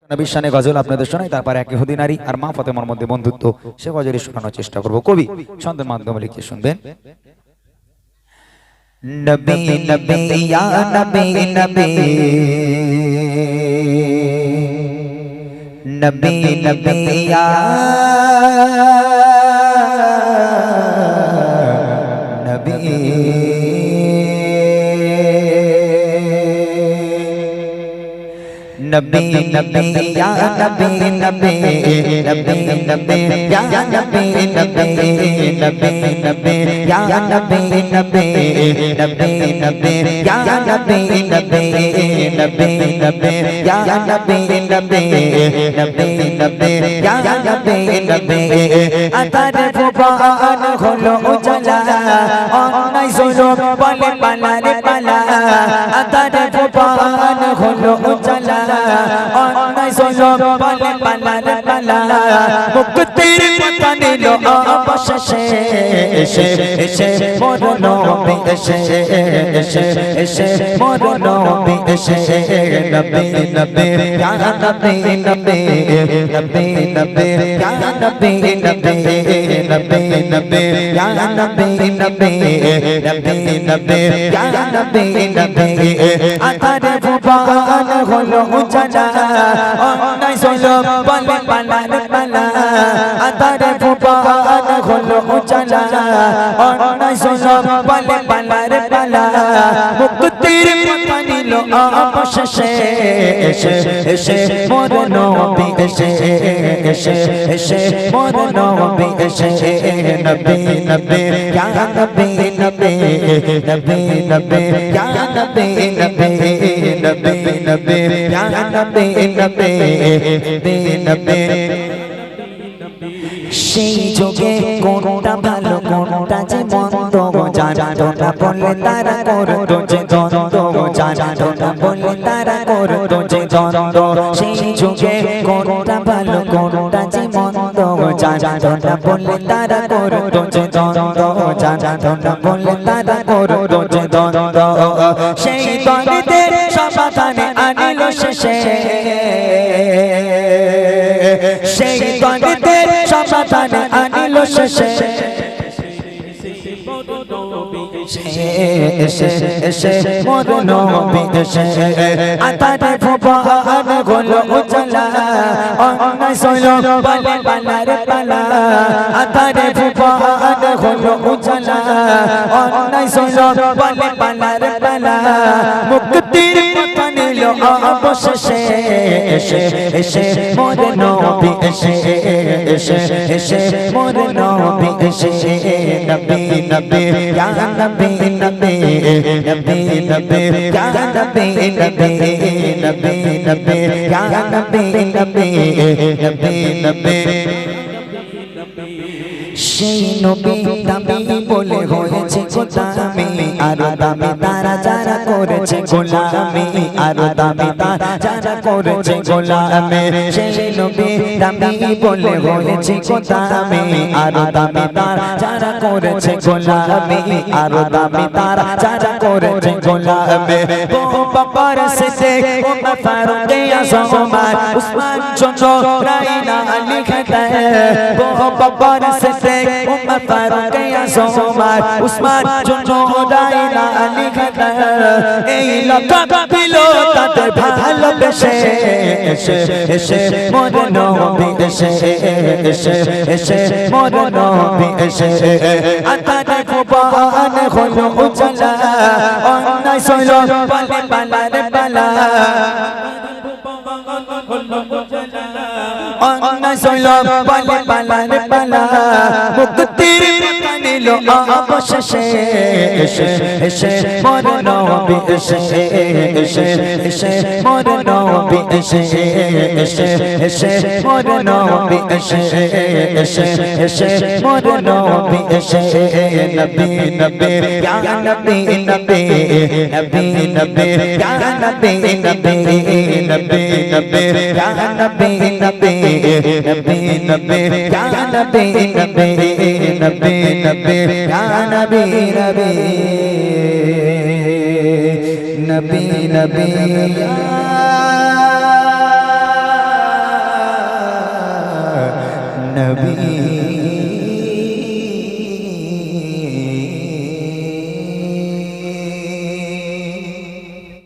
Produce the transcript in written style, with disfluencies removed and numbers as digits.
নবীর শানে গজল আপনাদের শোনাই, তারপর একে হুদি নারী আর মা ফাতেমার মধ্যে বন্ধুত্ব সে গজলই শোনানোর চেষ্টা করব। কবি ছন্দের মাধ্যমে লিখে শুনবেন। নবী নবী ইয়া নবী নবী নবী নবী ইয়া নবী नबी नबी या नबी नबी नबी नबी या नबी नबी नबी नबी या नबी नबी नबी नबी या नबी नबी नबी नबी या नबी नबी नबी नबी या नबी नबी अतारे फुबान खोलो उजला अन्नाई सोलो पले पला रे पला अतारे फुबान खोलो उजला अन्नाई सोलो पले पला रे पला मुक्तिर पता निलो अवशेषे एशे एशे मोरो नबी एशे एशे एशे मोरो नबी एशे नबी नबी या नबी नबी नबी नबी या नबी नबी नबी नबी या नबी नबी नबी नबी या नबी नबी अतारे फुबान खोलो उजला अन्नाई सोलो पले पला रे पला अतारे फुबान खोलो उजला अन्नाई सोलो पले पला रे पला मुक्तिर पता निलो अवशेषे एशे एशे मोरो नबी एशे एशे एशे मोरो नबी एशे नबी नबी या नबी नबी नबी नबी या नबी नबी नबी नबी या नबी नबी नबी সেই যোগে কোনটা ভালো কোনটা যে মন্দ জানো না বললে তারা করতো যে দ্বন্দ্ব জানো না বললে তারা করতো যে দ্বন্দ্ব সেই যোগে কোনটা ভালো কোনটা যে মন্দ জানো না বললে তারা করতো যে দ্বন্দ্ব জানো না বললে তারা করতো যে দ্বন্দ্ব সেই দ্বন্দ্বের সমাধানে আনিল শেষে সেই দ্বন্দ্বের সমাধানে আনিল শেষে মোর নবী এসে আতারে ফুবান খোলো উজলা अन्नाई सोलो पले पला रे पला अतारे फुबान खोलो उजला अन्नाई सोलो पले पला रे पला मुक्तिर पता निलो अवशेषे एशे एशे मोर नबी एशे एशे एशे मोर नबी एशे नबी नबी या नबी नबी नबी नबी या नबी नबी नबी नबी या नबी नबी नबी नबी সেই নবী দামি বলে হয়েছে গোলামি আর দামি তারা যারা করেছে গোলামি আর দামি তারা যারা করেছে গোলামি সেই নবী দামি বলে হয়েছে গোলামি আর দামি তারা যারা করেছে গোলামি আর দামি তারা যারা করেছে গোলামি ও বাবার সাথে ওমর ফারুক আযম উসমান জন্য রাইনা লিখতে ও বাবার সাথে उमर फारूक आज़म उस्मान जनो रायना लिखता এই লকব দিলো তাদের ভালোবেসে এসে এসে মোর নবী এসে এসে এসে মোর নবী এসে আতারে ফুবান খোলো উজলা अन्नाई सोलो पले पला रे पला अन्नाई सोलो पले पला रे पला मुक्तिर पता निलो अवशेषे एशे एशे मोर नबी एशे एशे एशे मोर नबी एशे एशे एशे मोर नबी एशे एशे एशे मोर नबी एशे नबी नबी या नबी नबी नबी नबी या नबी नबी नबी नबी या नबी नबी नबी नबी या नबी नबी नबी नबी या नबी नबी नबी नबी নবী